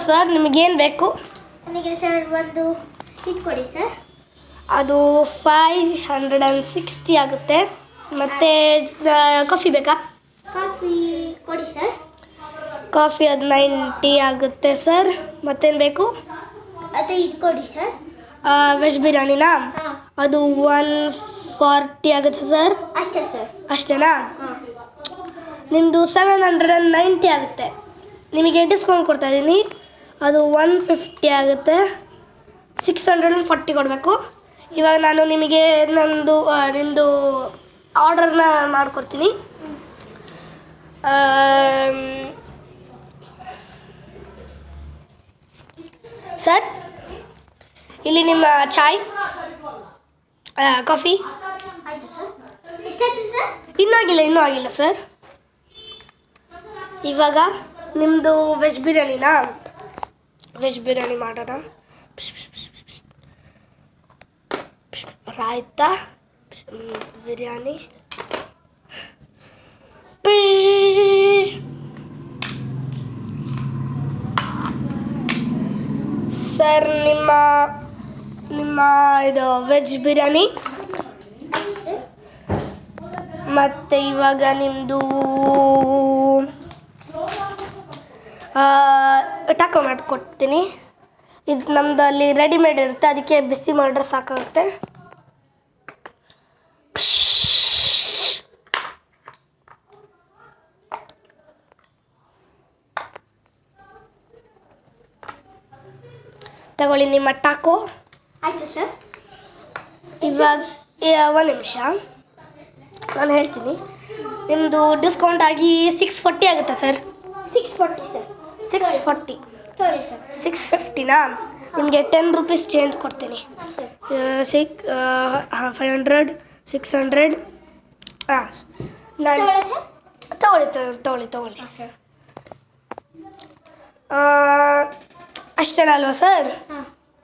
Sir, ನಿಮಗೇನು ಬೇಕು? ನನಗೆ ಸರ್ ಒಂದು ಇದು ಕೊಡಿ ಸರ್. ಅದು 560 ಆಗುತ್ತೆ. ಮತ್ತು ಕಾಫಿ ಬೇಕಾ? ಕಾಫಿ ಕೊಡಿ ಸರ್. ಕಾಫಿ ಅದು 90 ಆಗುತ್ತೆ ಸರ್. ಮತ್ತೇನು ಬೇಕು? ಅದೇ ಇದು ಕೊಡಿ ಸರ್. ವೆಜ್ ಬಿರಿಯಾನಿನಾ? ಹಾಂ. ಅದು 140 ಆಗುತ್ತೆ ಸರ್. ಅಷ್ಟೇ ಸರ್. ಅಷ್ಟೇನಾ? ಹಾಂ. ನಿಮ್ಮದು 790 ಆಗುತ್ತೆ. ನಿಮಗೆ ಡಿಸ್ಕೌಂಟ್ ಕೊಡ್ತಾಯಿದ್ದೀನಿ. ಅದು 150 ಆಗುತ್ತೆ. 640 ಕೊಡಬೇಕು. ಇವಾಗ ನಾನು ನಿಮಗೆ ನಿಮ್ಮದು ಆರ್ಡರ್ನ ಮಾಡಿಕೊಡ್ತೀನಿ. ಸರ್, ಇಲ್ಲಿ ನಿಮ್ಮ ಚಾಯ್, ಕಾಫಿ. ಆಯಿತು ಸರ್. ಎಷ್ಟಾಯ್ತು ಸರ್? ಇನ್ನೂ ಆಗಿಲ್ಲ ಸರ್. ಇವಾಗ ನಿಮ್ಮದು ವೆಜ್ ಬಿರಿಯಾನಿನಾ? ವೆಜ್ ಬಿರಿಯಾನಿ ಮಾಡೋಣ. ರಾಯ್ತಾ, ಬಿರಿಯಾನಿ. ಸರ್, ನಿಮ್ಮ ಇದು ವೆಜ್ ಬಿರಿಯಾನಿ. ಮತ್ತು ಇವಾಗ ನಿಮ್ಮದು ಟಾಕೋ ಮಾಡಿಕೊಡ್ತೀನಿ. ಇದು ನಮ್ಮದು ಅಲ್ಲಿ ರೆಡಿಮೇಡ್ ಇರುತ್ತೆ, ಅದಕ್ಕೆ ಬಿಸಿ ಮಾಡಿದ್ರೆ ಸಾಕಾಗುತ್ತೆ. ತಗೊಳ್ಳಿ ನಿಮ್ಮ ಟಾಕೋ. ಆಯಿತು ಸರ್. ಇವಾಗ ಒಂದು ನಿಮಿಷ ನಾನು ಹೇಳ್ತೀನಿ. ನಿಮ್ಮದು ಡಿಸ್ಕೌಂಟ್ ಆಗಿ 640 ಆಗುತ್ತೆ ಸರ್. 640 ಸರ್. 640. ಸರಿ ಸರ್. 650ನಾ? ನಿಮಗೆ 10 ರೂಪೀಸ್ ಚೇಂಜ್ ಕೊಡ್ತೀನಿ. 500, 600. ಹಾಂ, ನಾನು ತಗೊಳ್ಳಿ. ಅಷ್ಟೇನಾ ಅಲ್ವಾ ಸರ್? ಹಾಂ.